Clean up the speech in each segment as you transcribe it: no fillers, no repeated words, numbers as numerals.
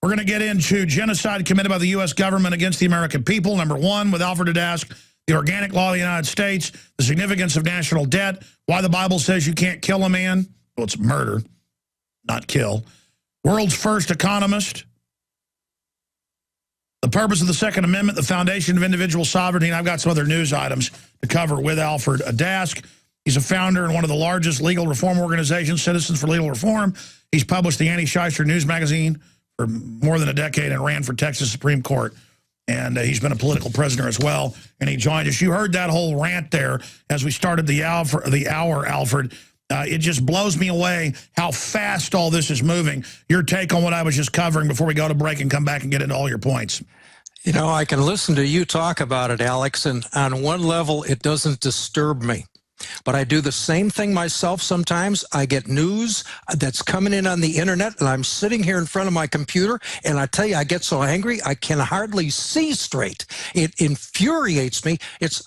We're going to get into genocide committed by the U.S. government against the American people. Number one, with Alfred Adask, the organic law of the United States, the significance of national debt, why the Bible says you can't kill a man. Well, it's murder, not kill. World's first economist. The purpose of the Second Amendment, the foundation of individual sovereignty, and I've got some other news items to cover with Alfred Adask. He's a founder in one of the largest legal reform organizations, Citizens for Legal Reform. He's published the AntiShyster News Magazine for more than a decade and ran for Texas Supreme Court. And he's been a political prisoner as well. And he joined us. You heard that whole rant there as we started the hour, Alfred. It just blows me away how fast all this is moving. Your take on what I was just covering before we go to break and come back and get into all your points. You know, I can listen to you talk about it, Alex, and on one level, it doesn't disturb me. But I do the same thing myself sometimes. I get news that's coming in on the internet, and I'm sitting here in front of my computer, and I tell you, I get so angry, I can hardly see straight. It infuriates me.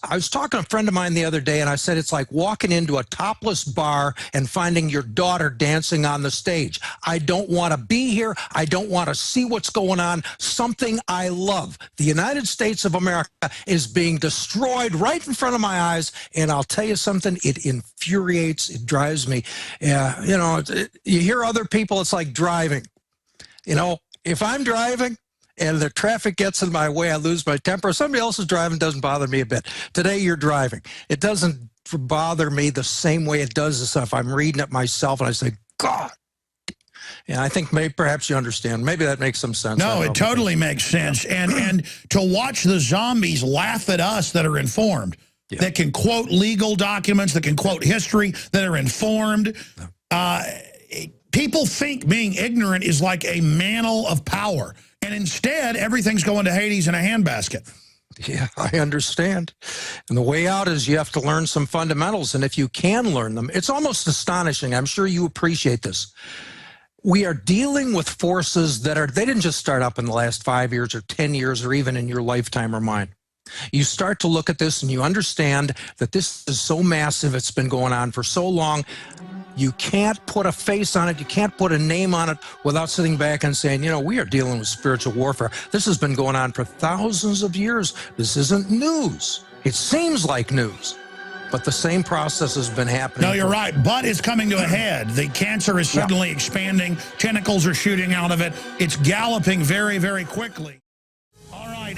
I was talking to a friend of mine the other day, and I said it's like walking into a topless bar and finding your daughter dancing on the stage. I don't want to be here. I don't want to see what's going on. Something I love. The United States of America is being destroyed right in front of my eyes, and I'll tell you something. It infuriates, it drives me. You know, you hear other people, it's like driving. You know, if I'm driving and the traffic gets in my way, I lose my temper. Somebody else is driving, doesn't bother me a bit. Today you're driving. It doesn't bother me the same way it does if I'm reading it myself and I say, God. And I think perhaps you understand. Maybe that makes some sense. No, it totally makes sense. And to watch the zombies laugh at us that are informed. Yeah. That can quote legal documents, that can quote history, that are informed. People think being ignorant is like a mantle of power. And instead, everything's going to Hades in a handbasket. Yeah, I understand. And the way out is you have to learn some fundamentals. And if you can learn them, it's almost astonishing. I'm sure you appreciate this. We are dealing with forces that they didn't just start up in the last 5 years or 10 years or even in your lifetime or mine. You start to look at this and you understand that this is so massive, it's been going on for so long. You can't put a face on it, you can't put a name on it without sitting back and saying, you know, we are dealing with spiritual warfare. This has been going on for thousands of years. This isn't news. It seems like news, but the same process has been happening. No, you're right, but it's coming to a head. The cancer is suddenly expanding, tentacles are shooting out of it. It's galloping very, very quickly.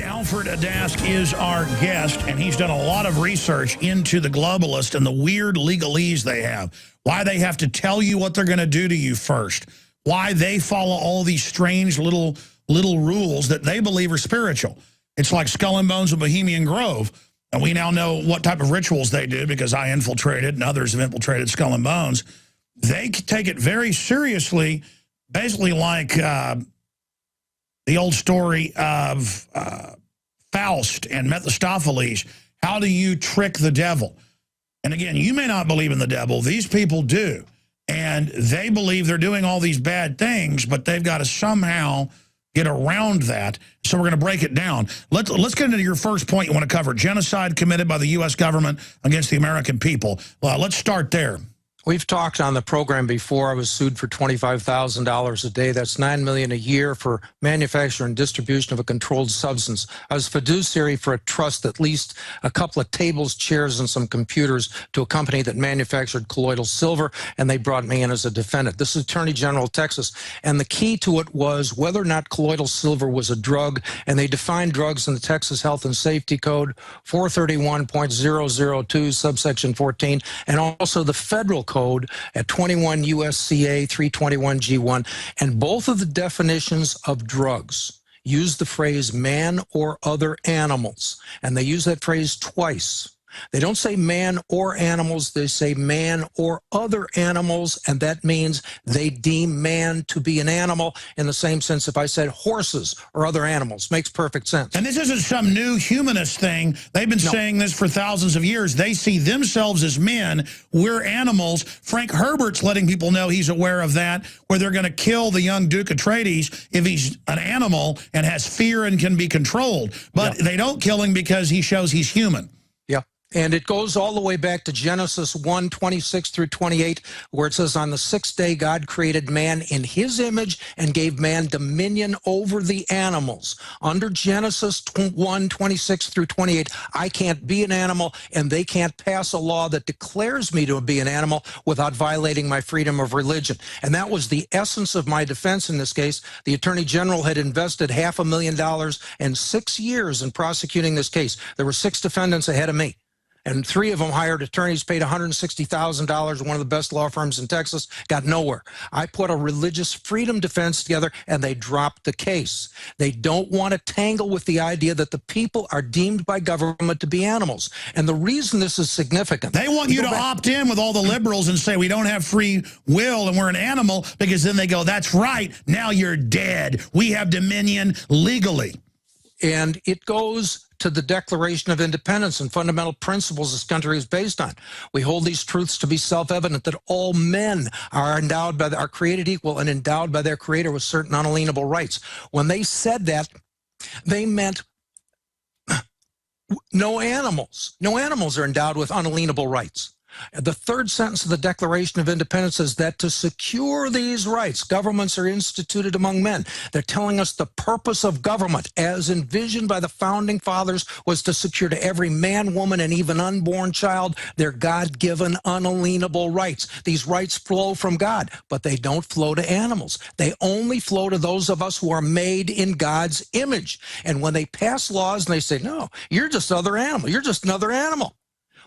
Alfred Adask is our guest, and he's done a lot of research into the globalists and the weird legalese they have, why they have to tell you what they're going to do to you first, why they follow all these strange little rules that they believe are spiritual. It's like Skull and Bones of Bohemian Grove, and we now know what type of rituals they do because I infiltrated and others have infiltrated Skull and Bones. They take it very seriously, basically like the old story of Faust and Mephistopheles. How do you trick the devil? And again, you may not believe in the devil. These people do. And they believe they're doing all these bad things, but they've got to somehow get around that. So we're going to break it down. Let's get into your first point you want to cover. Genocide committed by the U.S. government against the American people. Let's start there. We've talked on the program before. I was sued for $25,000 a day. That's $9 million a year for manufacture and distribution of a controlled substance. I was fiduciary for a trust that leased a couple of tables, chairs, and some computers to a company that manufactured colloidal silver, and they brought me in as a defendant. This is Attorney General of Texas, and the key to it was whether or not colloidal silver was a drug, and they defined drugs in the Texas Health and Safety Code 431.002, subsection 14, and also the federal code at 21 USCA 321G1, and both of the definitions of drugs use the phrase man or other animals, and they use that phrase twice. They don't say man or animals, they say man or other animals, and that means they deem man to be an animal in the same sense if I said horses or other animals. Makes perfect sense. And this isn't some new humanist thing. They've been saying this for thousands of years. They see themselves as men. We're animals. Frank Herbert's letting people know he's aware of that, where they're going to kill the young Duke Atreides if he's an animal and has fear and can be controlled. But they don't kill him because he shows he's human. Yeah. And it goes all the way back to Genesis 1:26 through 28, where it says, on the sixth day, God created man in his image and gave man dominion over the animals. Under Genesis 1:26 through 28, I can't be an animal, and they can't pass a law that declares me to be an animal without violating my freedom of religion. And that was the essence of my defense in this case. The Attorney General had invested $500,000 and 6 years in prosecuting this case. There were 6 defendants ahead of me. And 3 of them hired attorneys, paid $160,000, one of the best law firms in Texas, got nowhere. I put a religious freedom defense together, and they dropped the case. They don't want to tangle with the idea that the people are deemed by government to be animals. And the reason this is significant... They want you to opt in with all the liberals and say we don't have free will and we're an animal, because then they go, that's right, now you're dead. We have dominion legally. And it goes to the Declaration of Independence and fundamental principles this country is based on. We hold these truths to be self-evident, that all men are endowed by are created equal and endowed by their Creator with certain unalienable rights. When they said that, they meant no animals. No animals are endowed with unalienable rights. The third sentence of the Declaration of Independence is that to secure these rights, governments are instituted among men. They're telling us the purpose of government, as envisioned by the Founding Fathers, was to secure to every man, woman, and even unborn child their God-given unalienable rights. These rights flow from God, but they don't flow to animals. They only flow to those of us who are made in God's image. And when they pass laws and they say, no, you're just another animal, you're just another animal.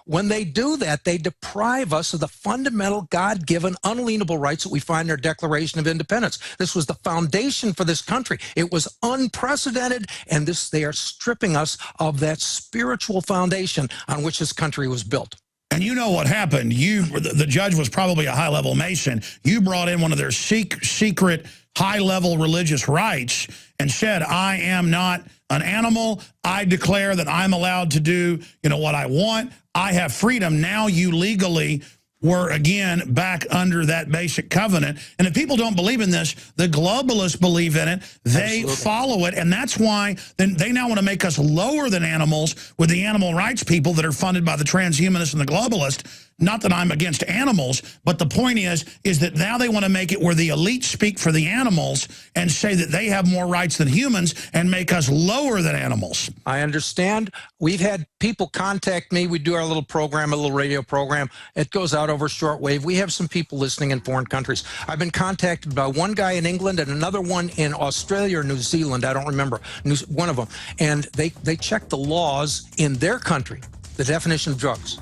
When they do that, they deprive us of the fundamental God-given unalienable rights that we find in our Declaration of Independence. This was the foundation for this country. It was unprecedented, and they are stripping us of that spiritual foundation on which this country was built. And you know what happened. The judge was probably a high-level Mason. You brought in one of their secret high-level religious rights and said, I am not an animal. I declare that I'm allowed to do, what I want. I have freedom. Now you legally were, again, back under that basic covenant. And if people don't believe in this, the globalists believe in it. They Absolutely. Follow it. And that's why they now want to make us lower than animals with the animal rights people that are funded by the transhumanists and the globalists. Not that I'm against animals, but the point is that now they want to make it where the elite speak for the animals and say that they have more rights than humans and make us lower than animals. I understand. We've had people contact me. We do our little program, a little radio program. It goes out over shortwave. We have some people listening in foreign countries. I've been contacted by one guy in England and another one in Australia or New Zealand. I don't remember. One of them. And they checked the laws in their country, the definition of drugs.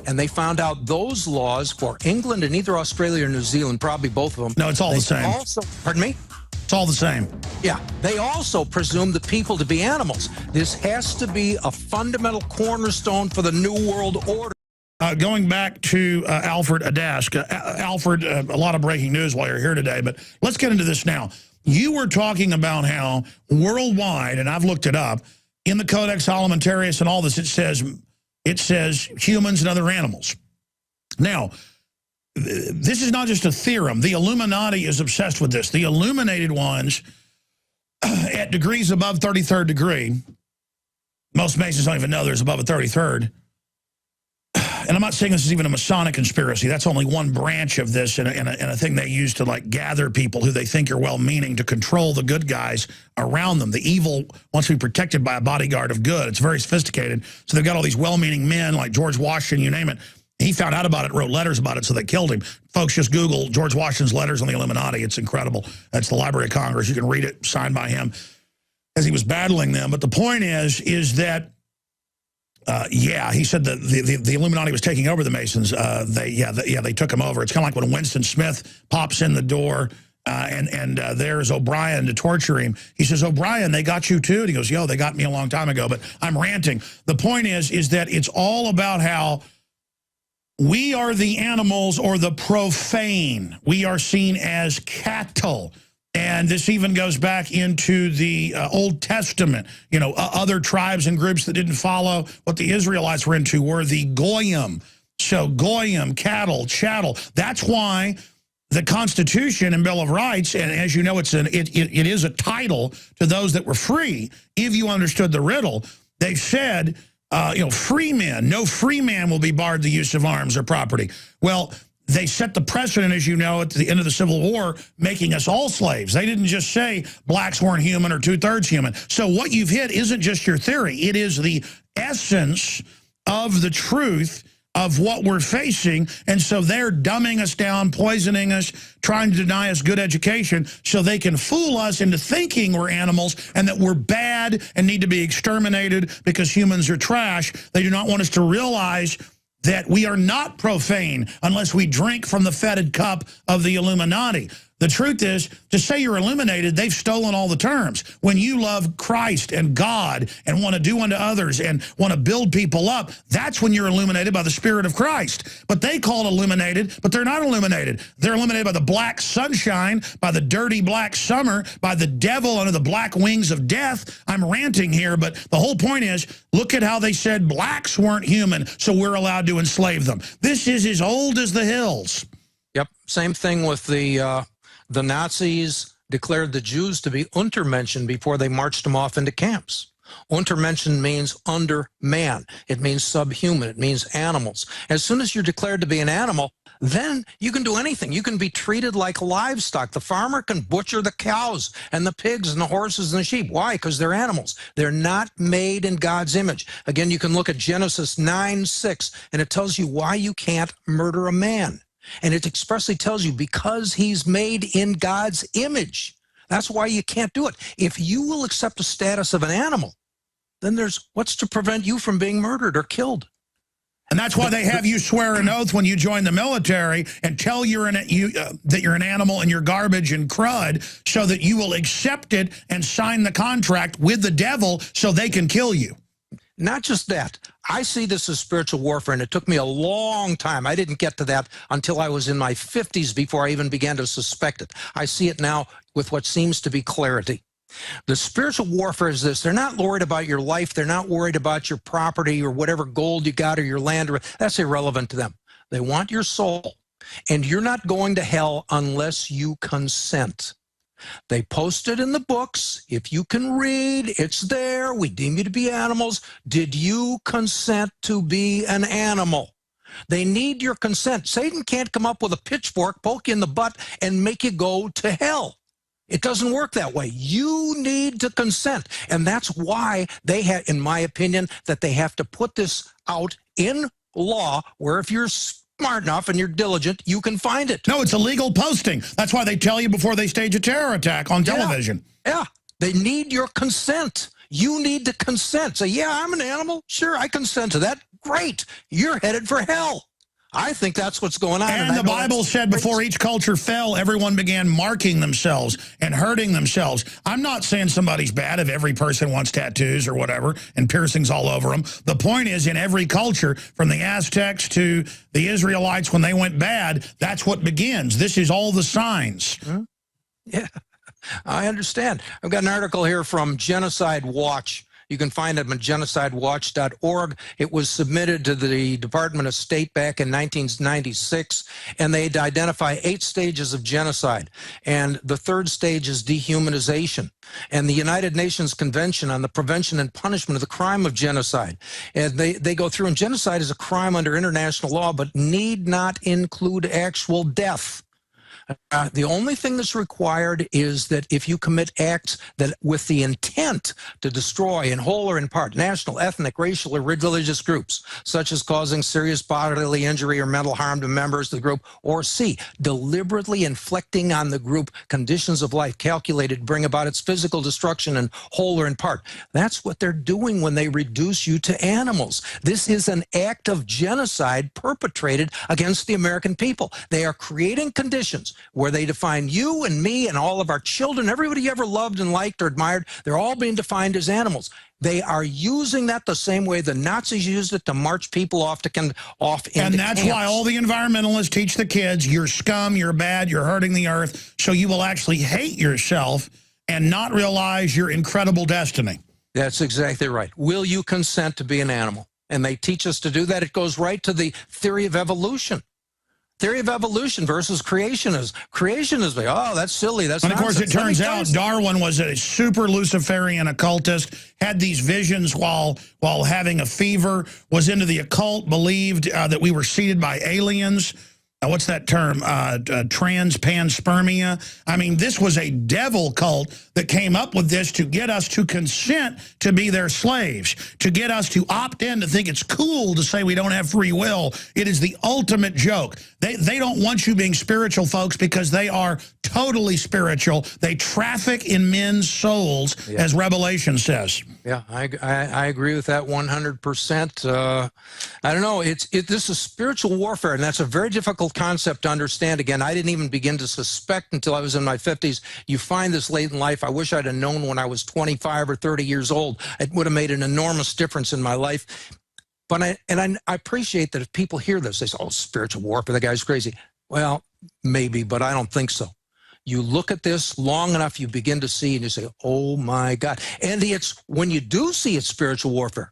And they found out those laws for England and either Australia or New Zealand, probably both of them. No, it's all the same. Pardon me? It's all the same. Yeah. They also presume the people to be animals. This has to be a fundamental cornerstone for the New World Order. Going back to Alfred Adask. Alfred, a lot of breaking news while you're here today, but let's get into this now. You were talking about how worldwide, and I've looked it up, in the Codex Alimentarius and all this, it says humans and other animals. Now, this is not just a theorem. The Illuminati is obsessed with this. The illuminated ones, at degrees above 33rd degree, most Masons don't even know there's above a 33rd. And I'm not saying this is even a Masonic conspiracy. That's only one branch of this and a thing they use to gather people who they think are well-meaning to control the good guys around them. The evil wants to be protected by a bodyguard of good. It's very sophisticated. So they've got all these well-meaning men like George Washington, you name it. He found out about it, wrote letters about it, so they killed him. Folks, just Google George Washington's letters on the Illuminati. It's incredible. That's the Library of Congress. You can read it, signed by him as he was battling them. But the point is that yeah, he said that the Illuminati was taking over the Masons. They took him over. It's kind of like when Winston Smith pops in the door and there's O'Brien to torture him. He says, O'Brien, they got you too? And he goes, yo, they got me a long time ago, but I'm ranting. The point is that it's all about how we are the animals or the profane. We are seen as cattle. And this even goes back into the Old Testament. Other tribes and groups that didn't follow what the Israelites were into were the Goyim. So Goyim, cattle, chattel. That's why the Constitution and Bill of Rights, and as you know, it is a title to those that were free. If you understood the riddle, they said free men. No free man will be barred the use of arms or property. Well, they set the precedent, as you know, at the end of the Civil War, making us all slaves. They didn't just say blacks weren't human or two-thirds human. So what you've hit isn't just your theory. It is the essence of the truth of what we're facing. And so they're dumbing us down, poisoning us, trying to deny us good education so they can fool us into thinking we're animals and that we're bad and need to be exterminated because humans are trash. They do not want us to realize that we are not profane unless we drink from the fetid cup of the Illuminati. The truth is, to say you're illuminated, they've stolen all the terms. When you love Christ and God and want to do unto others and want to build people up, that's when you're illuminated by the Spirit of Christ. But they call it illuminated, but they're not illuminated. They're illuminated by the black sunshine, by the dirty black summer, by the devil under the black wings of death. I'm ranting here, but the whole point is, look at how they said blacks weren't human, so we're allowed to enslave them. This is as old as the hills. Yep, same thing with the Nazis declared the Jews to be Untermenschen before they marched them off into camps. Untermenschen means under man. It means subhuman. It means animals. As soon as you're declared to be an animal, then you can do anything. You can be treated like livestock. The farmer can butcher the cows and the pigs and the horses and the sheep. Why? Because they're animals. They're not made in God's image. Again, you can look at Genesis 9:6, and it tells you why you can't murder a man. And it expressly tells you because he's made in God's image. That's why you can't do it. If you will accept the status of an animal, then there's what's to prevent you from being murdered or killed. And that's why they have you swear an oath when you join the military and tell that you're an animal and you're garbage and crud so that you will accept it and sign the contract with the devil so they can kill you. Not just that. I see this as spiritual warfare, and it took me a long time. I didn't get to that until I was in my 50s before I even began to suspect it. I see it now with what seems to be clarity. The spiritual warfare is this. They're not worried about your life. They're not worried about your property or whatever gold you got or your land. That's irrelevant to them. They want your soul, and you're not going to hell unless you consent. They post it in the books. If you can read, it's there. We deem you to be animals. Did you consent to be an animal? They need your consent. Satan can't come up with a pitchfork, poke you in the butt, and make you go to hell. It doesn't work that way. You need to consent. And that's why they have, in my opinion, that they have to put this out in law where if you're smart enough and you're diligent, you can find it. No, it's a legal posting. That's why they tell you before they stage a terror attack on television. Yeah, they need your consent. You need to consent. Say, yeah, I'm an animal. Sure, I consent to that. Great. You're headed for hell. I think that's what's going on. And the Bible said before each culture fell, everyone began marking themselves and hurting themselves. I'm not saying somebody's bad if every person wants tattoos or whatever and piercings all over them. The point is, in every culture, from the Aztecs to the Israelites when they went bad, that's what begins. This is all the signs. Yeah, I understand. I've got an article here from Genocide Watch. You can find it at genocidewatch.org. It was submitted to the Department of State back in 1996, and they identify 8 stages of genocide. And the third stage is dehumanization. And the United Nations Convention on the Prevention and Punishment of the Crime of Genocide. And they go through, and genocide is a crime under international law, but need not include actual death. The only thing that's required is that if you commit acts that with the intent to destroy in whole or in part national, ethnic, racial, or religious groups, such as causing serious bodily injury or mental harm to members of the group, or C, deliberately inflicting on the group conditions of life calculated to bring about its physical destruction in whole or in part. That's what they're doing when they reduce you to animals. This is an act of genocide perpetrated against the American people. They are creating conditions where they define you and me and all of our children, everybody you ever loved and liked or admired, they're all being defined as animals. They are using that the same way the Nazis used it to march people off into And that's camps. why all the environmentalists teach the kids, you're scum, you're bad, you're hurting the earth, so you will actually hate yourself and not realize your incredible destiny. That's exactly right. Will you consent to be an animal? And they teach us to do that. It goes right to the theory of evolution. Theory of evolution versus creationism. Creationism, oh, that's silly. That's and of course, nonsense. it turns out Darwin was a super Luciferian occultist, had these visions while having a fever, was into the occult, believed that we were seeded by aliens. What's that term? Panspermia. I mean, this was a devil cult that came up with this to get us to consent to be their slaves, to get us to opt in, to think it's cool to say we don't have free will. It is the ultimate joke. They don't want you being spiritual, folks, because they are totally spiritual. They traffic in men's souls, as Revelation says. Yeah, I agree with that 100%. I don't know. This is spiritual warfare, and that's a very difficult concept to understand. Again, I didn't even begin to suspect until I was in my 50s. You find this late in life. I wish I'd have known when I was 25 or 30 years old. It would have made an enormous difference in my life. But I appreciate that if people hear this, they say, oh, spiritual warfare, the guy's crazy. Well, maybe, but I don't think so. You look at this long enough, you begin to see, and you say, oh, my God. And it's when you do see it's spiritual warfare,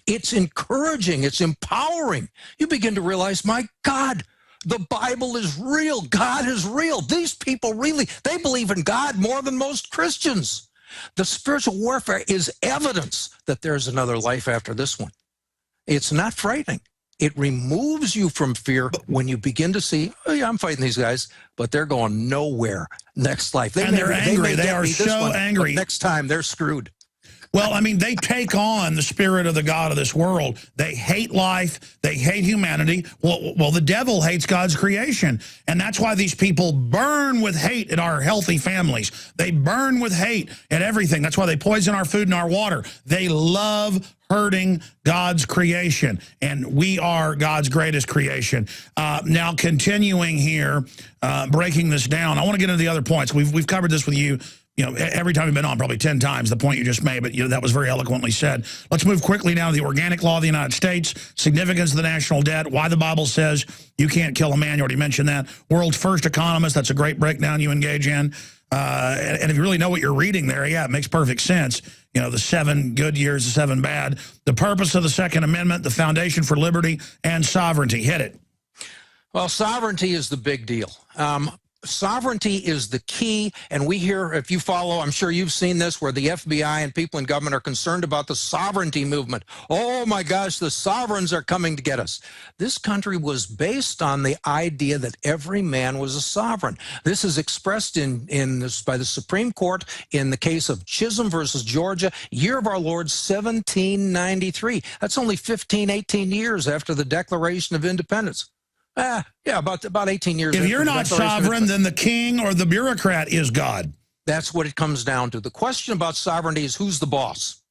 it's encouraging, it's empowering. You begin to realize, my God, the Bible is real. God is real. These people really, they believe in God more than most Christians. The spiritual warfare is evidence that there's another life after this one. It's not frightening. It removes you from fear when you begin to see, oh, yeah, I'm fighting these guys, but they're going nowhere next life. And they're angry. They are so angry. Next time, they're screwed. Well, I mean, they take on the spirit of the God of this world. They hate life. They hate humanity. Well, the devil hates God's creation. And that's why these people burn with hate at our healthy families. They burn with hate at everything. That's why they poison our food and our water. They love hurting God's creation. And we are God's greatest creation. Now, continuing here, breaking this down, I want to get into the other points. We've covered this with you. You know, every time you've been on, probably 10 times, the point you just made, but that was very eloquently said. Let's move quickly now to the organic law of the United States, significance of the national debt, why the Bible says you can't kill a man. You already mentioned that. World's first economist, that's a great breakdown you engage in. And if you really know what you're reading there, yeah, it makes perfect sense. You know, the 7 good years, the 7 bad. The purpose of the Second Amendment, the foundation for liberty and sovereignty. Hit it. Well, sovereignty is the big deal. Sovereignty is the key, and we hear, if you follow, I'm sure you've seen this, where the FBI and people in government are concerned about the sovereignty movement. Oh my gosh, the sovereigns are coming to get us. This country was based on the idea that every man was a sovereign. This is expressed by the Supreme Court in the case of Chisholm versus Georgia, year of our Lord 1793. That's only 15, 18 years after the Declaration of Independence. Yeah, about 18 years. If you're not sovereign, then the king or the bureaucrat is God. That's what it comes down to. The question about sovereignty is who's the boss.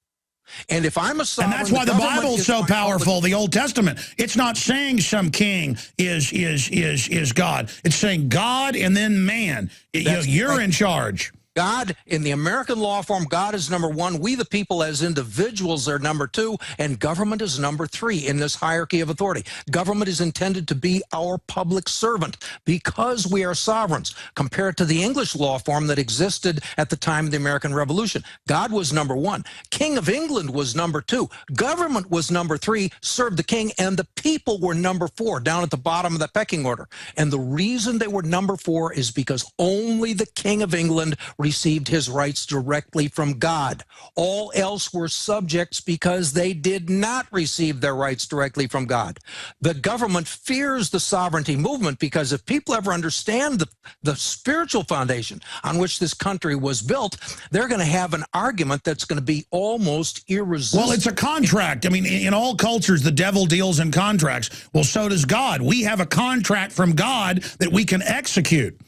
And if I'm a sovereign, and that's why the Bible's so powerful, the Old Testament. It's not saying some king is God. It's saying God and then man. You're in charge. God, in the American law form, God is number 1. We, the people, as individuals, are number 2. And government is number 3 in this hierarchy of authority. Government is intended to be our public servant because we are sovereigns, compared to the English law form that existed at the time of the American Revolution. God was number 1. King of England was number 2. Government was number 3, served the king, and the people were number 4, down at the bottom of the pecking order. And the reason they were number 4 is because only the King of England received his rights directly from God. All else were subjects because they did not receive their rights directly from God. The government fears the sovereignty movement because if people ever understand the spiritual foundation on which this country was built, they're going to have an argument that's going to be almost irresistible. Well, it's a contract. I mean, in all cultures, the devil deals in contracts. Well, so does God. We have a contract from God that we can execute.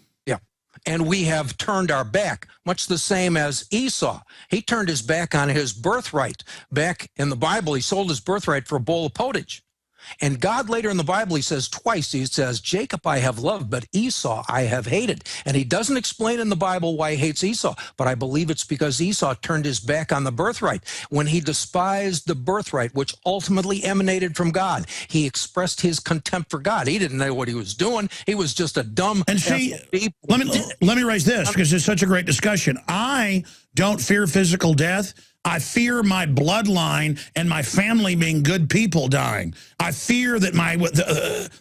And we have turned our back, much the same as Esau. He turned his back on his birthright. Back in the Bible, he sold his birthright for a bowl of pottage. And God later in the Bible, he says twice, he says, Jacob I have loved, but Esau I have hated. And he doesn't explain in the Bible why he hates Esau, but I believe it's because Esau turned his back on the birthright. When he despised the birthright, which ultimately emanated from God, he expressed his contempt for God. He didn't know what he was doing. He was just a dumb... And see, let me raise this, because it's such a great discussion. I don't fear physical death. I fear my bloodline and my family being good people dying. I fear that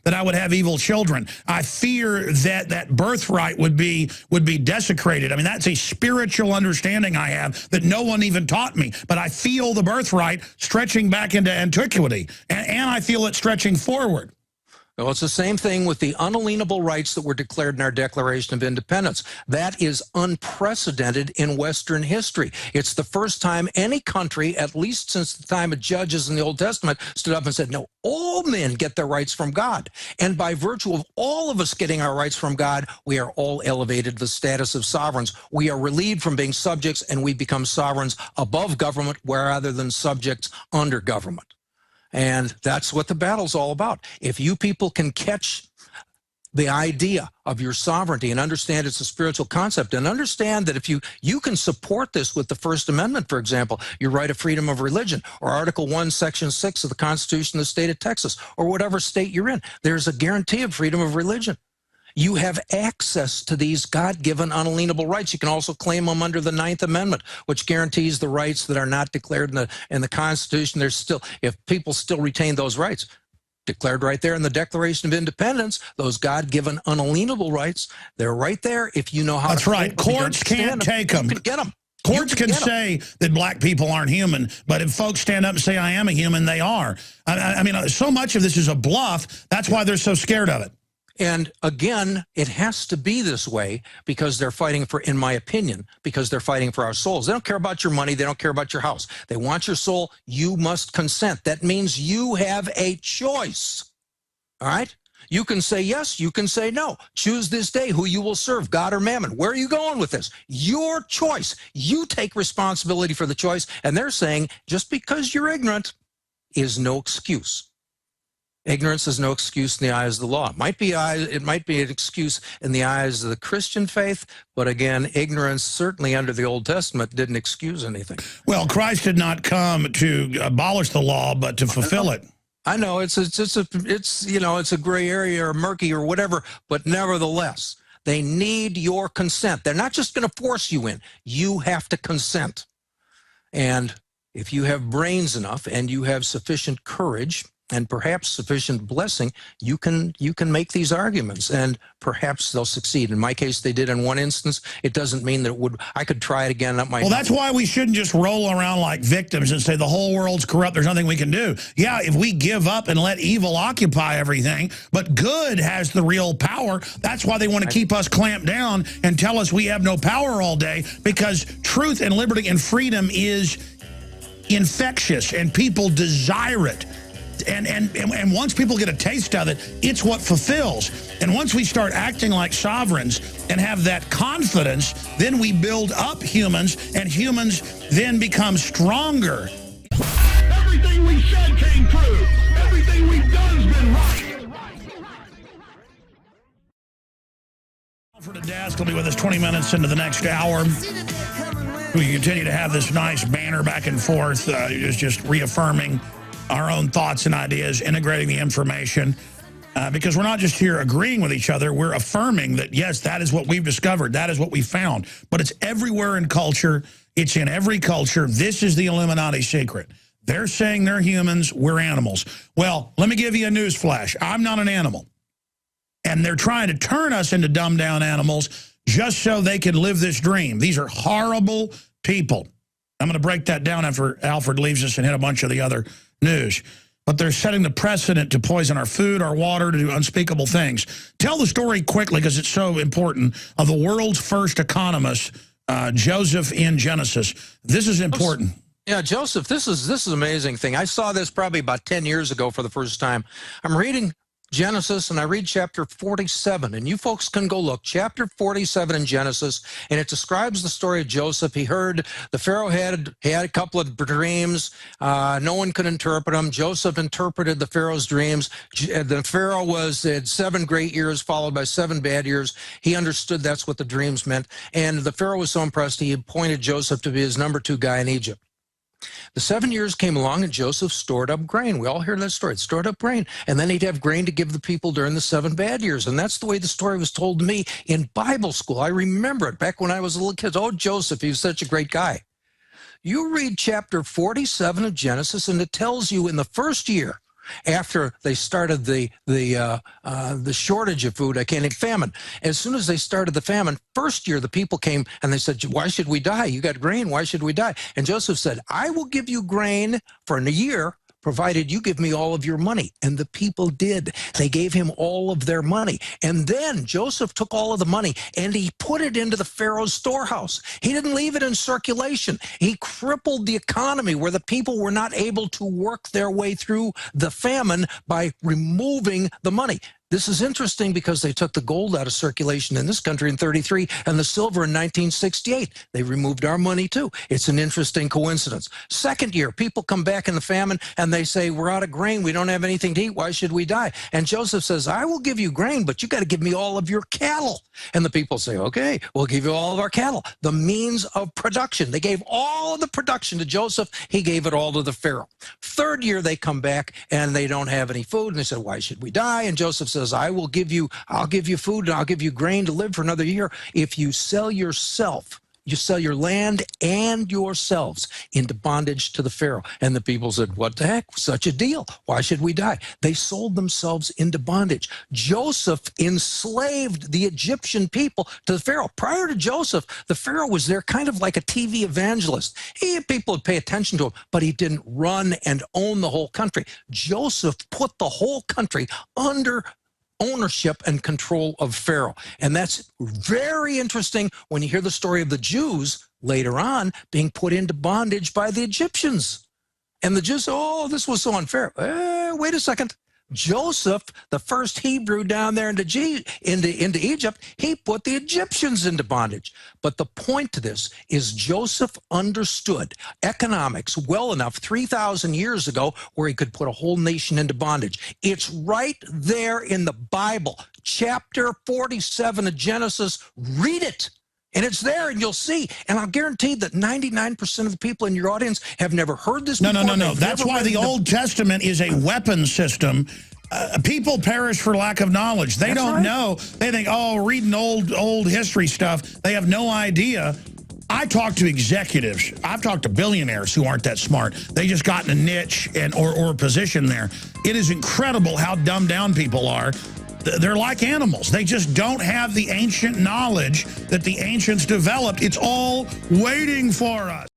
that I would have evil children. I fear that that birthright would be desecrated. I mean, that's a spiritual understanding I have that no one even taught me. But I feel the birthright stretching back into antiquity, and I feel it stretching forward. Well, it's the same thing with the unalienable rights that were declared in our Declaration of Independence. That is unprecedented in Western history. It's the first time any country, at least since the time of judges in the Old Testament, stood up and said, no, all men get their rights from God. And by virtue of all of us getting our rights from God, we are all elevated to the status of sovereigns. We are relieved from being subjects, and we become sovereigns above government rather than subjects under government. And that's what the battle's all about. If you people can catch the idea of your sovereignty and understand it's a spiritual concept, and understand that if you can support this with the First Amendment, for example, your right of freedom of religion, or Article 1, Section 6 of the Constitution of the state of Texas, or whatever state you're in, there's a guarantee of freedom of religion. You have access to these God-given unalienable rights. You can also claim them under the 9th Amendment, which guarantees the rights that are not declared in the Constitution. There's still, if people still retain those rights, declared right there in the Declaration of Independence, those God-given unalienable rights, they're right there if you know how That's to. That's right. Courts can't take them. You can get them. Courts can say that black people aren't human, but if folks stand up and say, I am a human, they are. I mean, so much of this is a bluff. That's why they're so scared of it. And again, it has to be this way because they're fighting for, in my opinion, because they're fighting for our souls. They don't care about your money. They don't care about your house. They want your soul. You must consent. That means you have a choice. All right? You can say yes. You can say no. Choose this day who you will serve, God or mammon. Where are you going with this? Your choice. You take responsibility for the choice. And they're saying just because you're ignorant is no excuse. Ignorance is no excuse in the eyes of the law. It might be an excuse in the eyes of the Christian faith, but again, ignorance certainly under the Old Testament didn't excuse anything. Well, Christ did not come to abolish the law, but to fulfill it. I know it's a gray area or murky or whatever, but nevertheless, they need your consent. They're not just going to force you in. You have to consent. And if you have brains enough and you have sufficient courage and perhaps sufficient blessing, you can make these arguments, and perhaps they'll succeed. In my case, they did in one instance. It doesn't mean that I could try it again. Well, that's why we shouldn't just roll around like victims and say the whole world's corrupt, there's nothing we can do. Yeah, if we give up and let evil occupy everything, but good has the real power. That's why they want to keep us clamped down and tell us we have no power all day, because truth and liberty and freedom is infectious and people desire it. And once people get a taste of it, it's what fulfills. And once we start acting like sovereigns and have that confidence, then we build up humans, and humans then become stronger. Everything we said came true. Everything we've done has been right. Alfred Adask will be with us 20 minutes into the next hour. We continue to have this nice banner back and forth, just reaffirming our own thoughts and ideas, integrating the information, because we're not just here agreeing with each other, we're affirming that, yes, that is what we've discovered, that is what we found. But it's everywhere in culture, it's in every culture. This is the Illuminati secret. They're saying they're humans, we're animals. Well, let me give you a news flash. I'm not an animal. And they're trying to turn us into dumbed-down animals just so they can live this dream. These are horrible people. I'm going to break that down after Alfred leaves us and hit a bunch of the other news. But they're setting the precedent to poison our food, our water, to do unspeakable things. Tell the story quickly, because it's so important, of the world's first economist, Joseph in Genesis. This is important. Yeah, Joseph, this is an amazing thing. I saw this probably about 10 years ago for the first time. I'm reading Genesis, and I read chapter 47, and you folks can go look. Chapter 47 in Genesis, and it describes the story of Joseph. He heard the Pharaoh had a couple of dreams. No one could interpret them. Joseph interpreted the Pharaoh's dreams. The Pharaoh had 7 great years followed by 7 bad years. He understood that's what the dreams meant, and the Pharaoh was so impressed he appointed Joseph to be his number 2 guy in Egypt. The 7 years came along, and Joseph stored up grain. We all hear that story. Stored up grain. And then he'd have grain to give the people during the 7 bad years. And that's the way the story was told to me in Bible school. I remember it back when I was a little kid. Oh, Joseph, he was such a great guy. You read chapter 47 of Genesis, and it tells you in the first year, after they started the shortage of food, famine. As soon as they started the famine, first year the people came and they said, why should we die? You got grain, why should we die? And Joseph said, I will give you grain for a year, provided you give me all of your money. And the people did. They gave him all of their money. And then Joseph took all of the money and he put it into the Pharaoh's storehouse. He didn't leave it in circulation. He crippled the economy where the people were not able to work their way through the famine by removing the money. This is interesting because they took the gold out of circulation in this country in 33 and the silver in 1968. They removed our money too. It's an interesting coincidence. Second year, people come back in the famine and they say, we're out of grain. We don't have anything to eat. Why should we die? And Joseph says, I will give you grain, but you got to give me all of your cattle. And the people say, okay, we'll give you all of our cattle. The means of production. They gave all of the production to Joseph. He gave it all to the Pharaoh. Third year, they come back and they don't have any food. And they said, why should we die? And Joseph says, I'll give you food and I'll give you grain to live for another year if you sell yourself. You sell your land and yourselves into bondage to the Pharaoh. And the people said, what the heck? Such a deal. Why should we die? They sold themselves into bondage. Joseph enslaved the Egyptian people to the Pharaoh. Prior to Joseph, the Pharaoh was there kind of like a TV evangelist. People would pay attention to him, but he didn't run and own the whole country. Joseph put the whole country under ownership and control of Pharaoh. And that's very interesting when you hear the story of the Jews later on being put into bondage by the Egyptians. And the Jews, oh, this was so unfair. Wait a second. Joseph, the first Hebrew down there into Egypt, he put the Egyptians into bondage. But the point to this is Joseph understood economics well enough 3,000 years ago where he could put a whole nation into bondage. It's right there in the Bible, chapter 47 of Genesis. Read it. And it's there, and you'll see. And I'll guarantee that 99% of the people in your audience have never heard this before. No. That's why the Old Testament is a weapon system. People perish for lack of knowledge. They don't know. They think, oh, reading old history stuff. They have no idea. I talk to executives. I've talked to billionaires who aren't that smart. They just got in a niche or a position there. It is incredible how dumbed down people are. They're like animals. They just don't have the ancient knowledge that the ancients developed. It's all waiting for us.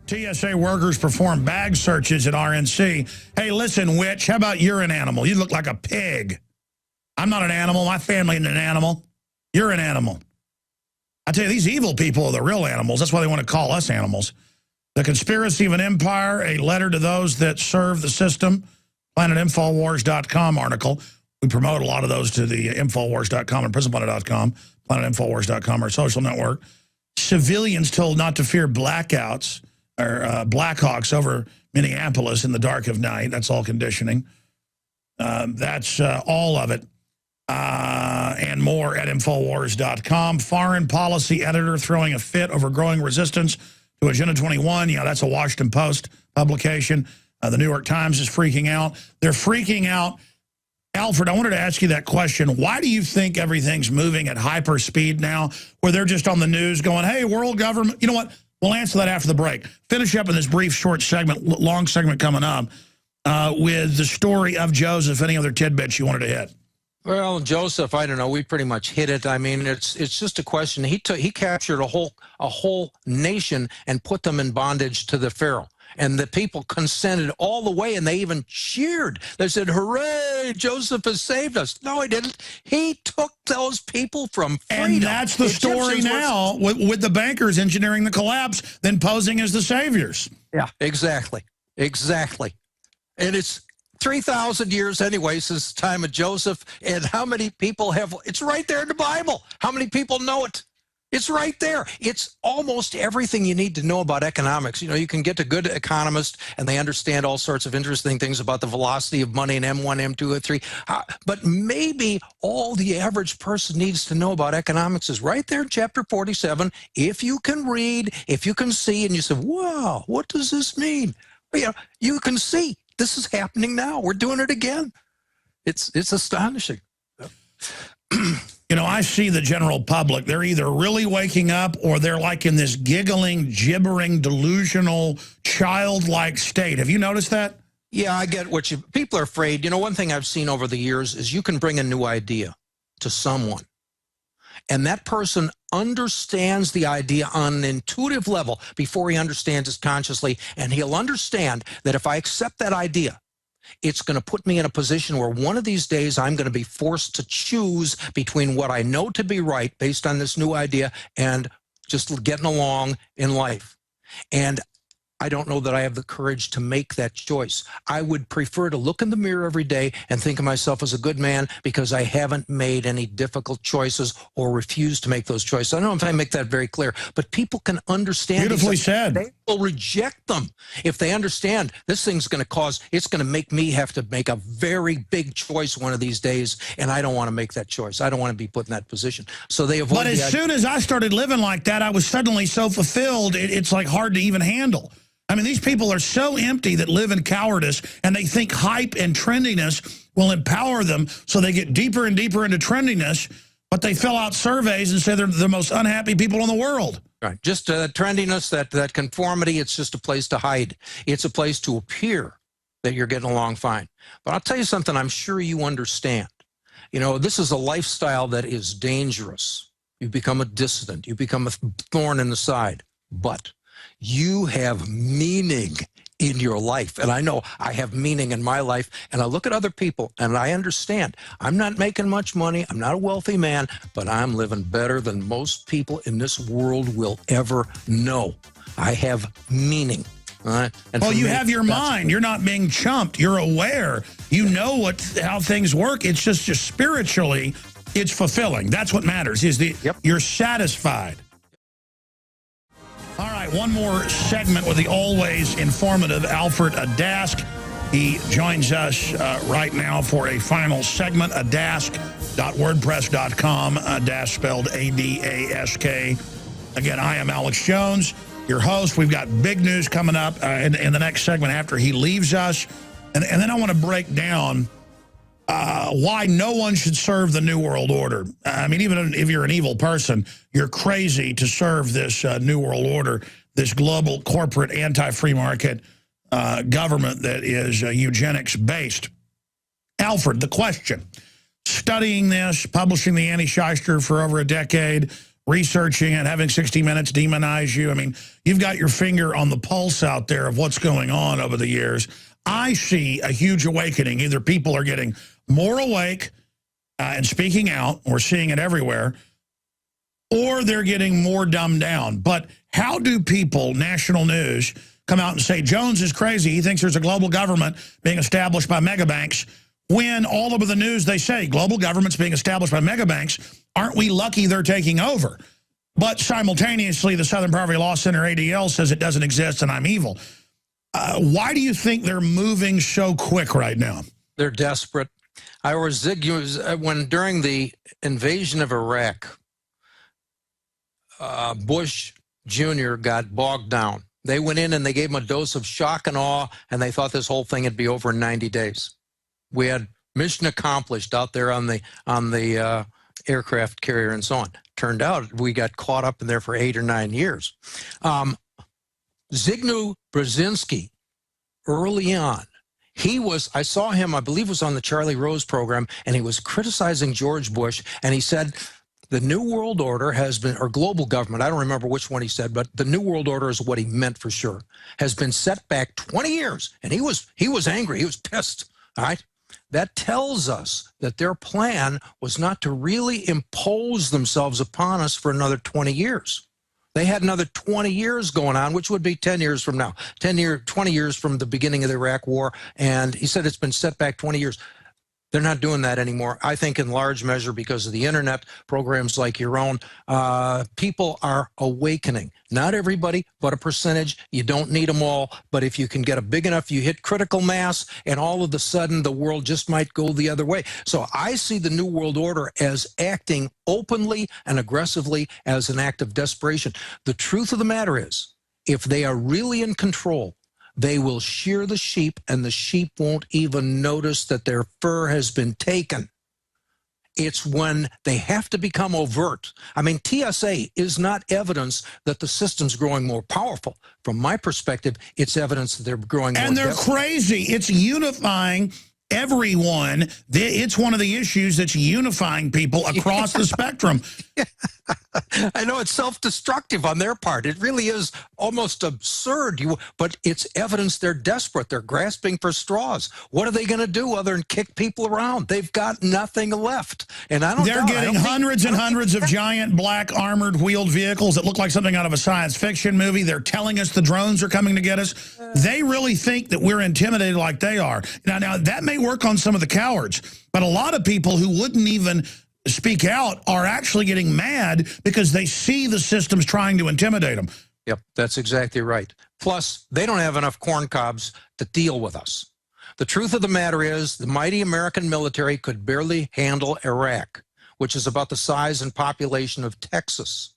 TSA workers perform bag searches at RNC. Hey, listen, witch, how about you're an animal? You look like a pig. I'm not an animal. My family isn't an animal. You're an animal. I tell you, these evil people are the real animals. That's why they want to call us animals. The Conspiracy of an Empire, a letter to those that serve the system, planetinfowars.com article. We promote a lot of those to the Infowars.com and PrisonPlanet.com, PlanetInfowars.com, our social network. Civilians told not to fear blackouts or Blackhawks over Minneapolis in the dark of night. That's all conditioning. That's all of it and more at Infowars.com. Foreign policy editor throwing a fit over growing resistance to Agenda 21. Yeah, that's a Washington Post publication. The New York Times is freaking out. They're freaking out. Alfred, I wanted to ask you that question. Why do you think everything's moving at hyper speed now, where they're just on the news going, hey, world government? You know what? We'll answer that after the break. Finish up in this brief, short segment, long segment coming up with the story of Joseph. Any other tidbits you wanted to hit? Well, Joseph, I don't know. We pretty much hit it. I mean, it's just a question. He captured a whole nation and put them in bondage to the Pharaoh. And the people consented all the way, and they even cheered. They said, hooray, Joseph has saved us. No, he didn't. He took those people from freedom. And that's the story now with the bankers engineering the collapse, then posing as the saviors. Yeah, exactly. Exactly. And it's 3,000 years anyway since the time of Joseph. And how many people have, it's right there in the Bible. How many people know it? It's right there. It's almost everything you need to know about economics. You know, you can get to good economists and they understand all sorts of interesting things about the velocity of money and M1, M2, M3. But maybe all the average person needs to know about economics is right there in chapter 47. If you can read, if you can see, and you say, wow, what does this mean? Well, you know, you can see this is happening now. We're doing it again. It's astonishing. You know, I see the general public. They're either really waking up or they're like in this giggling, gibbering, delusional, childlike state. Have you noticed that? Yeah, I get what people are afraid. You know, one thing I've seen over the years is you can bring a new idea to someone, and that person understands the idea on an intuitive level before he understands it consciously, and he'll understand that if I accept that idea, it's going to put me in a position where one of these days I'm going to be forced to choose between what I know to be right based on this new idea and just getting along in life. And I don't know that I have the courage to make that choice. I would prefer to look in the mirror every day and think of myself as a good man because I haven't made any difficult choices or refused to make those choices. I don't know if I make that very clear, but people can understand. Beautifully said. They will reject them if they understand this thing's going to cause, it's going to make me have to make a very big choice one of these days, and I don't want to make that choice. I don't want to be put in that position. So they avoid. But as soon as I started living like that, I was suddenly so fulfilled, it's like hard to even handle. I mean, these people are so empty that live in cowardice, and they think hype and trendiness will empower them, so they get deeper and deeper into trendiness, but they fill out surveys and say they're the most unhappy people in the world. Right. Just trendiness, that conformity, it's just a place to hide. It's a place to appear that you're getting along fine. But I'll tell you something I'm sure you understand. You know, this is a lifestyle that is dangerous. You become a dissident. You become a thorn in the side. But you have meaning in your life. And I know I have meaning in my life. And I look at other people and I understand. I'm not making much money. I'm not a wealthy man, but I'm living better than most people in this world will ever know. I have meaning. And well, you have your mind. You're not being chumped. You're aware. You know how things work. It's just spiritually, it's fulfilling. That's what matters. You're satisfied. All right, one more segment with the always informative Alfred Adask. He joins us right now for a final segment, adask.wordpress.com, Adask spelled A-D-A-S-K. Again, I am Alex Jones, your host. We've got big news coming up in the next segment after he leaves us. And then I want to break down why no one should serve the New World Order. I mean, even if you're an evil person, you're crazy to serve this New World Order, this global corporate anti-free market government that is eugenics-based. Alfred, the question. Studying this, publishing the AntiShyster for over a decade, researching it, having 60 Minutes demonize you. I mean, you've got your finger on the pulse out there of what's going on over the years. I see a huge awakening. Either people are getting more awake and speaking out, we're seeing it everywhere, or they're getting more dumbed down. But how do people, national news, come out and say Jones is crazy, he thinks there's a global government being established by megabanks, when all over the news they say global government's being established by megabanks? Aren't we lucky they're taking over? But simultaneously, the Southern Poverty Law Center, ADL, says it doesn't exist and I'm evil. Why do you think they're moving so quick right now? They're desperate. When during the invasion of Iraq, Bush Jr. got bogged down. They went in and they gave him a dose of shock and awe, and they thought this whole thing would be over in 90 days. We had mission accomplished out there on the aircraft carrier and so on. Turned out we got caught up in there for 8 or 9 years. Zygmunt Brzezinski, early on, I saw him, I believe was on the Charlie Rose program, and he was criticizing George Bush, and he said, the New World Order has been, or global government, I don't remember which one he said, but the New World Order is what he meant for sure, has been set back 20 years. And he was angry, he was pissed, all right? That tells us that their plan was not to really impose themselves upon us for another 20 years. They had another 20 years going on, which would be 10 years from now, 20 years from the beginning of the Iraq War. And he said it's been set back 20 years. They're not doing that anymore. I think in large measure because of the internet, programs like your own, people are awakening. Not everybody, but a percentage. You don't need them all. But if you can get a big enough, you hit critical mass, and all of a sudden the world just might go the other way. So I see the New World Order as acting openly and aggressively as an act of desperation. The truth of the matter is, if they are really in control, they will shear the sheep, and the sheep won't even notice that their fur has been taken. It's when they have to become overt. I mean, TSA is not evidence that the system's growing more powerful. From my perspective, it's evidence that they're growing more And they're desperate. crazy. It's unifying everyone. It's one of the issues that's unifying people across the spectrum. I know it's self-destructive on their part. It really is almost absurd. But it's evidence they're desperate. They're grasping for straws. What are they going to do other than kick people around? They've got nothing left. And I don't. They're getting hundreds and hundreds of giant black armored wheeled vehicles that look like something out of a science fiction movie. They're telling us the drones are coming to get us. They really think that we're intimidated like they are. Now that may work on some of the cowards, but a lot of people who wouldn't even speak out are actually getting mad because they see the systems trying to intimidate them. Yep, that's exactly right. Plus, they don't have enough corn cobs to deal with us. The truth of the matter is the mighty American military could barely handle Iraq, which is about the size and population of Texas.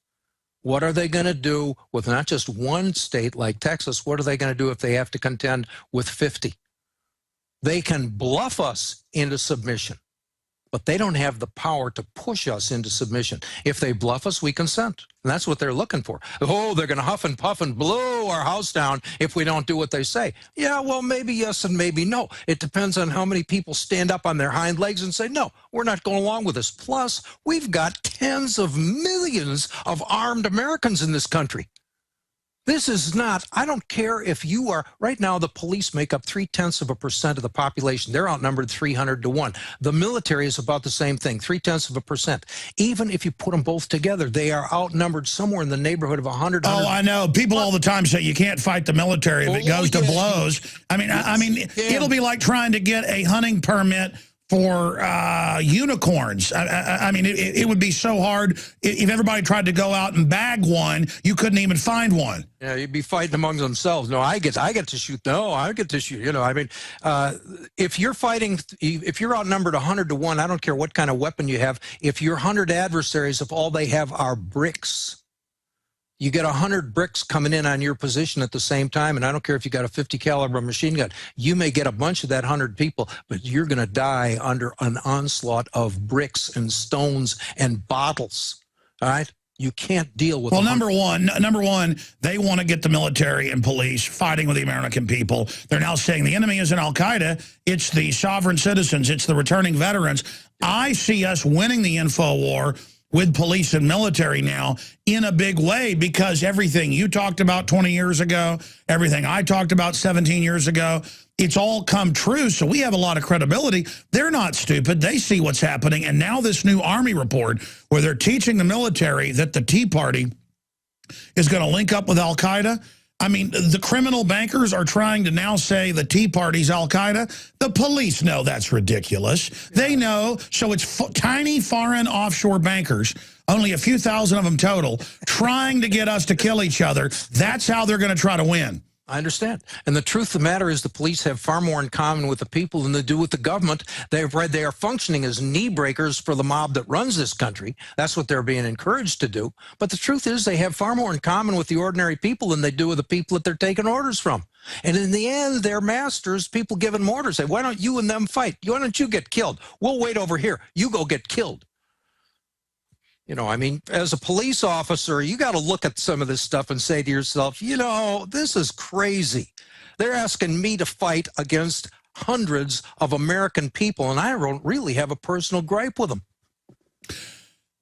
What are they going to do with not just one state like Texas? What are they going to do if they have to contend with 50? They can bluff us into submission, but they don't have the power to push us into submission. If they bluff us, we consent. And that's what they're looking for. Oh, they're going to huff and puff and blow our house down if we don't do what they say. Yeah, well, maybe yes and maybe no. It depends on how many people stand up on their hind legs and say, no, we're not going along with this. Plus, we've got tens of millions of armed Americans in this country. This is not, I don't care if you are, right now the police make up 0.3% of the population. They're outnumbered 300 to 1. The military is about the same thing, 0.3%. Even if you put them both together, they are outnumbered somewhere in the neighborhood of 100. Oh, I know. People all the time say you can't fight the military if it goes to blows. I mean, it'll be like trying to get a hunting permit for unicorns. I mean, it would be so hard if everybody tried to go out and bag one. You couldn't even find one. Yeah, you'd be fighting among themselves. No, I get to shoot. No, I get to shoot. You know, I mean, if you're fighting, if you're outnumbered 100 to 1, I don't care what kind of weapon you have. If your 100 adversaries, if all they have are bricks, you get 100 bricks coming in on your position at the same time, and I don't care if you got a 50 caliber machine gun. You may get a bunch of that 100 people, but you're going to die under an onslaught of bricks and stones and bottles. All right? You can't deal with. Well, number one, they want to get the military and police fighting with the American people. They're now saying the enemy isn't Al-Qaeda. It's the sovereign citizens. It's the returning veterans. I see us winning the info war with police and military now in a big way, because everything you talked about 20 years ago, everything I talked about 17 years ago, it's all come true. So we have a lot of credibility. They're not stupid. They see what's happening. And now this new Army report where they're teaching the military that the Tea Party is going to link up with Al-Qaeda. I mean, the criminal bankers are trying to now say the Tea Party's Al-Qaeda. The police know that's ridiculous. They know. So it's tiny foreign offshore bankers, only a few thousand of them total, trying to get us to kill each other. That's how they're going to try to win. I understand. And the truth of the matter is the police have far more in common with the people than they do with the government. They are functioning as knee breakers for the mob that runs this country. That's what they're being encouraged to do. But the truth is they have far more in common with the ordinary people than they do with the people that they're taking orders from. And in the end, their masters, people giving them orders, say, why don't you and them fight? Why don't you get killed? We'll wait over here. You go get killed. You know, I mean, as a police officer, you got to look at some of this stuff and say to yourself, you know, this is crazy. They're asking me to fight against hundreds of American people, and I don't really have a personal gripe with them.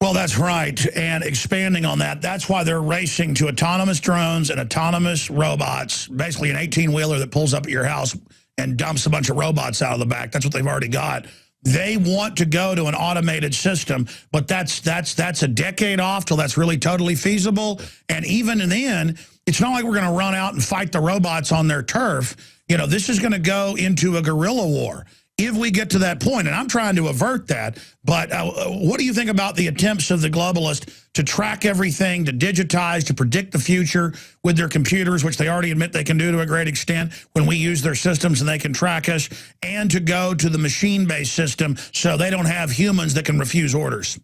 Well, that's right. And expanding on that, that's why they're racing to autonomous drones and autonomous robots, basically an 18-wheeler that pulls up at your house and dumps a bunch of robots out of the back. That's what they've already got. They want to go to an automated system, but that's a decade off till that's really totally feasible. And even then, it's not like we're going to run out and fight the robots on their turf. You know, this is going to go into a guerrilla war if we get to that point. And I'm trying to avert that. But what do you think about the attempts of the globalists to track everything, to digitize, to predict the future with their computers, which they already admit they can do to a great extent when we use their systems and they can track us, and to go to the machine-based system so they don't have humans that can refuse orders?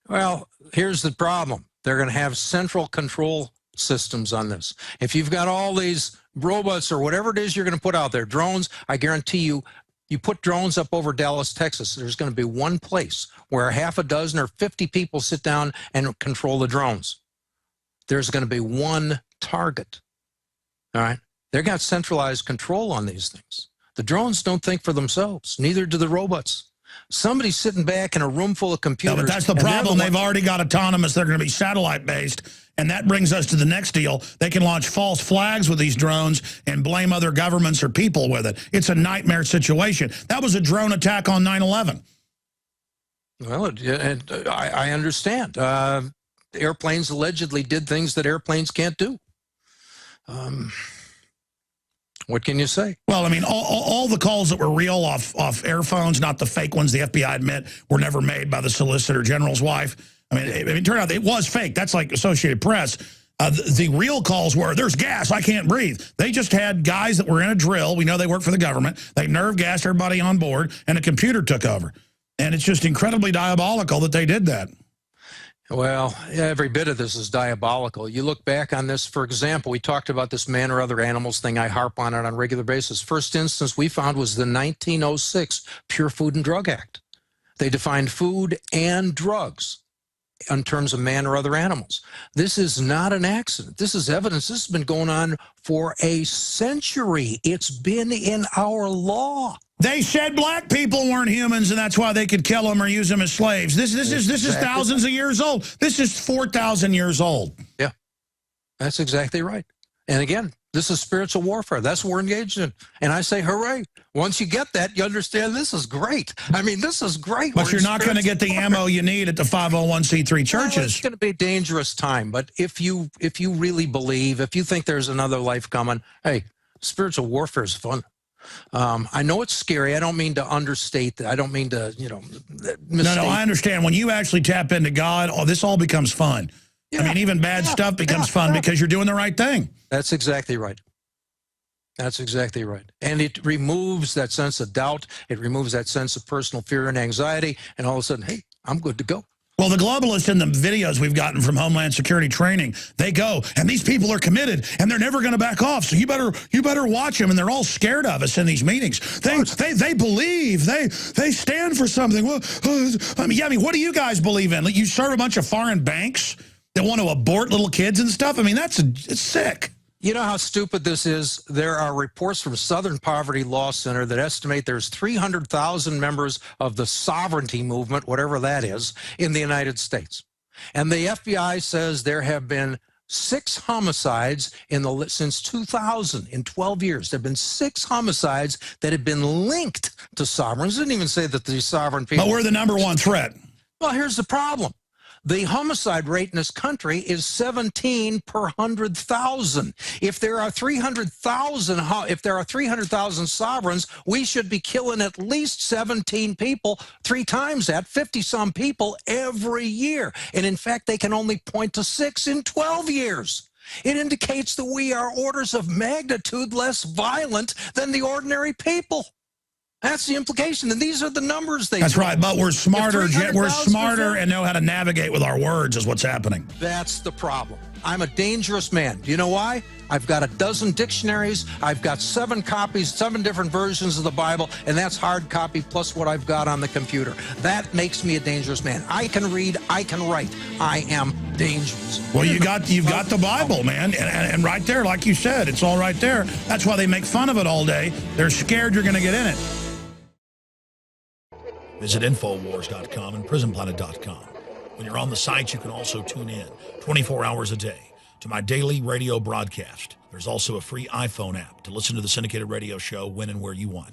Well, here's the problem. They're going to have central control systems on this. If you've got all these robots or whatever it is you're going to put out there, drones, I guarantee you You put drones up over Dallas, Texas, there's going to be one place where half a dozen or 50 people sit down and control the drones. There's going to be one target. All right? They've got centralized control on these things. The drones don't think for themselves. Neither do the robots. Somebody's sitting back in a room full of computers. No, but that's the problem. They've already got autonomous. They're going to be satellite-based. And that brings us to the next deal. They can launch false flags with these drones and blame other governments or people with it. It's a nightmare situation. That was a drone attack on 9/11. Well, I understand. Airplanes allegedly did things that airplanes can't do. What can you say? Well, I mean, all the calls that were real off airphones, not the fake ones the FBI admit were never made by the Solicitor General's wife. I mean, it turned out it was fake. That's like Associated Press. The real calls were, there's gas, I can't breathe. They just had guys that were in a drill. We know they work for the government. They nerve gassed everybody on board, and a computer took over. And it's just incredibly diabolical that they did that. Well, every bit of this is diabolical. You look back on this, for example, we talked about this man or other animals thing. I harp on it on a regular basis. First instance we found was the 1906 Pure Food and Drug Act. They defined food and drugs in terms of man or other animals. This is not an accident. This is evidence. This has been going on for a century. It's been in our law. They said black people weren't humans, and that's why they could kill them or use them as slaves. This is thousands of years old. This is 4,000 years old. Yeah, that's exactly right. And again, this is spiritual warfare. That's what we're engaged in. And I say, hooray. Once you get that, you understand this is great. I mean, this is great. But you're not going to get the ammo you need at the 501c3 churches. Well, it's going to be a dangerous time. But if you really believe, if you think there's another life coming, hey, spiritual warfare is fun. I know it's scary. I don't mean to understate that. I don't mean to, mistake. No, I understand. When you actually tap into God, this all becomes fun. Yeah, I mean, even bad stuff becomes fun because you're doing the right thing. That's exactly right. That's exactly right. And it removes that sense of doubt. It removes that sense of personal fear and anxiety. And all of a sudden, hey, I'm good to go. Well, the globalists in the videos we've gotten from Homeland Security training, they go, and these people are committed, and they're never going to back off. So you better watch them, and they're all scared of us in these meetings. They believe, they stand for something. Well, I mean, what do you guys believe in? Like, you serve a bunch of foreign banks that want to abort little kids and stuff? I mean, it's sick. You know how stupid this is? There are reports from Southern Poverty Law Center that estimate there's 300,000 members of the sovereignty movement, whatever that is, in the United States. And the FBI says there have been 6 homicides since 2000, in 12 years. There have been 6 homicides that have been linked to sovereigns. It didn't even say that these sovereign people... But we're the _1 threat. Well, here's the problem. The homicide rate in this country is 17 per 100,000. If there are 300,000 sovereigns, we should be killing at least 17 people, 3 times that, 50-some people every year. And in fact, they can only point to 6 in 12 years. It indicates that we are orders of magnitude less violent than the ordinary people. That's the implication, and these are the numbers they... That's right, but we're smarter and know how to navigate with our words is what's happening. That's the problem. I'm a dangerous man. Do you know why? I've got 12 dictionaries. I've got 7 copies, 7 different versions of the Bible, and that's hard copy plus what I've got on the computer. That makes me a dangerous man. I can read, I can write. I am dangerous. Well, you've got the Bible, man, and right there, like you said, it's all right there. That's why they make fun of it all day. They're scared you're going to get in it. Visit infowars.com and prisonplanet.com. When you're on the site, you can also tune in 24 hours a day to my daily radio broadcast. There's also a free iPhone app to listen to the syndicated radio show when and where you want.